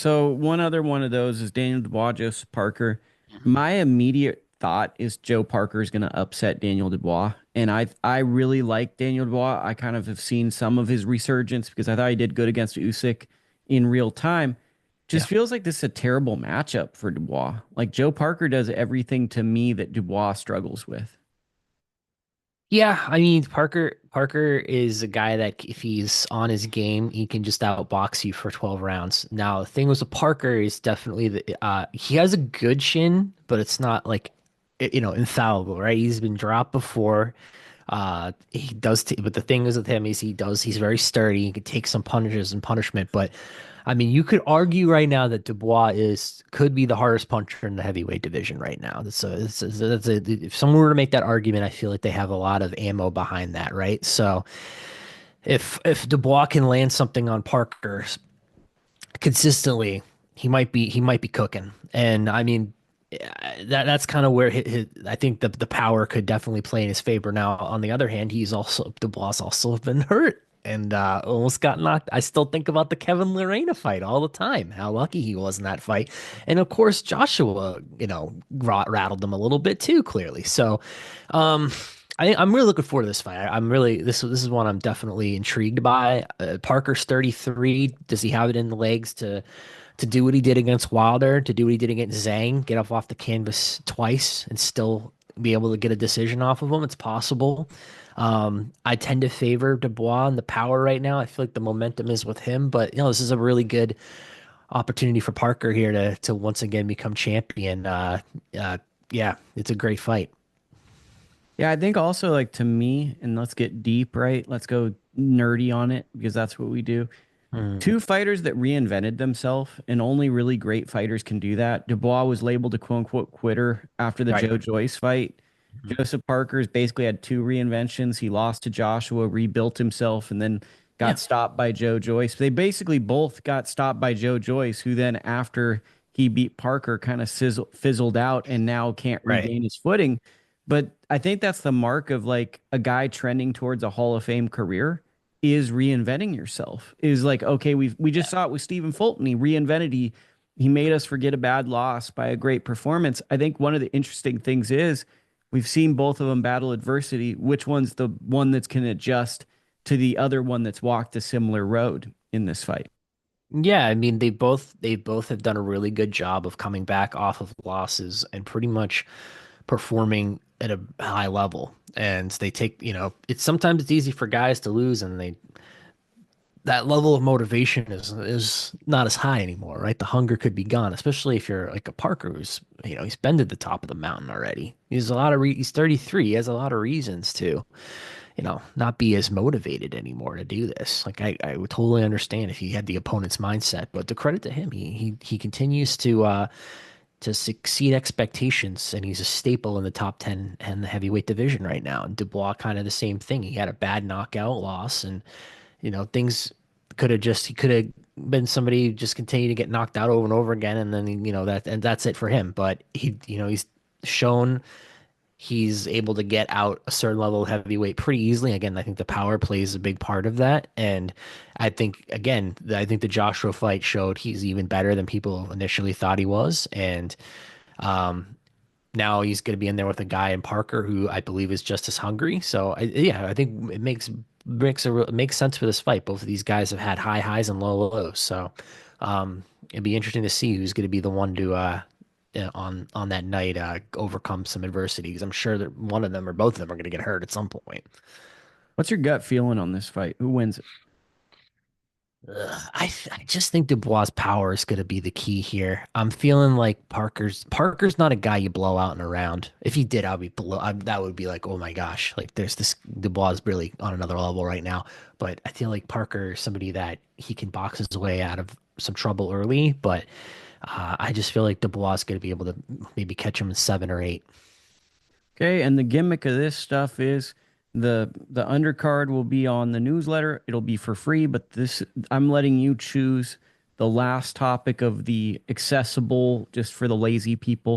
So one other one of those is Daniel Dubois-Joseph Parker. Mhm. My immediate thought is Joe Parker is going to upset Daniel Dubois, and I really like Daniel Dubois. I kind of have seen some of his resurgence because I thought he did good against Usyk in real time. Yeah. Just feels like this is a terrible matchup for Dubois. Like Joe Parker does everything to me that Dubois struggles with. Yeah, I mean Parker is a guy that if he's on his game, he can just outbox you for 12 rounds. Now, the thing with Parker is definitely he has a good shin, but it's not like infallible, right? He's been dropped before. He does, but the thing is with him is he's very sturdy. He can take some punches and punishment. But I mean, you could argue right now that Dubois could be the hardest puncher in the heavyweight division right now. If someone were to make that argument, I feel like they have a lot of ammo behind that, right? So if Dubois can land something on Parker consistently, he might be cooking. And I mean, that's kind of where I think the power could definitely play in his favor. Now, on the other hand, Dubois also been hurt and almost got knocked. I still think about the Kevin Lorena fight all the time. How lucky he was in that fight, and of course Joshua, rattled him a little bit too. Clearly, so. Um, I'm really looking forward to this fight. I'm really this is one I'm definitely intrigued by. Parker's 33. Does he have it in the legs to do what he did against Wilder, to do what he did against Zhang, get off the canvas twice and still be able to get a decision off of him? It's possible. I tend to favor Dubois and the power right now. I feel like the momentum is with him, but this is a really good opportunity for Parker here to once again become champion. Uh, yeah, it's a great fight. Yeah, I think also like to me, and let's get deep, right? Let's go nerdy on it because that's what we do. Mm, Two fighters that reinvented themselves, and only really great fighters can do that. Dubois was labeled a quote unquote quitter after the right. Joe Joyce fight. Mhm. Joseph Parker's basically had two reinventions. He lost to Joshua, rebuilt himself, and then Yeah, got stopped by Joe Joyce. They basically both got stopped by Joe Joyce, who then, after he beat Parker, kind of fizzled out and now can't right. regain his footing. But I think that's the mark of like a guy trending towards a Hall of Fame career is reinventing yourself. Is like, okay, we just saw it with Stephen Fulton. He reinvented, he made us forget a bad loss by a great performance. I think one of the interesting things is we've seen both of them battle adversity. Which one's the one that's can adjust to the other one that's walked a similar road in this fight? Yeah, I mean they both have done a really good job of coming back off of losses and pretty much performing at a high level. And they take, it's sometimes it's easy for guys to lose and they that level of motivation is not as high anymore, right? The hunger could be gone, especially if you're like a Parker who's, he's been to the top of the mountain already. He's 33. He has a lot of reasons to, not be as motivated anymore to do this. Like I would totally understand if he had the opponent's mindset, but the credit to him, he continues to succeed expectations, and he's a staple in the top 10 and the heavyweight division right now. And Dubois kind of the same thing. He had a bad knockout loss, and things he could have been somebody who just continued to get knocked out over and over again, and then that's it for him. But he's shown he's able to get out a certain level of heavyweight pretty easily. Again, I think the power plays a big part of that. And I think the Joshua fight showed he's even better than people initially thought he was. And um, now he's going to be in there with a guy in Parker who I believe is just as hungry. So yeah, I think it makes sense for this fight. Both of these guys have had high highs and low lows. So it'd be interesting to see who's going to be the one to on that night overcome some adversity because I'm sure that one of them or both of them are going to get hurt at some point. What's your gut feeling on this fight? Who wins it? I just think Dubois' power is going to be the key here. I'm feeling like Parker's not a guy you blow out in a round. If he did, that would be like, oh my gosh, like there's this Dubois is really on another level right now. But I feel like Parker is somebody that he can box his way out of some trouble early. But I just feel like Dubois is going to be able to maybe catch him in 7 or 8. Okay, and the gimmick of this stuff is the undercard will be on the newsletter. It'll be for free, but this I'm letting you choose the last topic of the accessible just for the lazy people.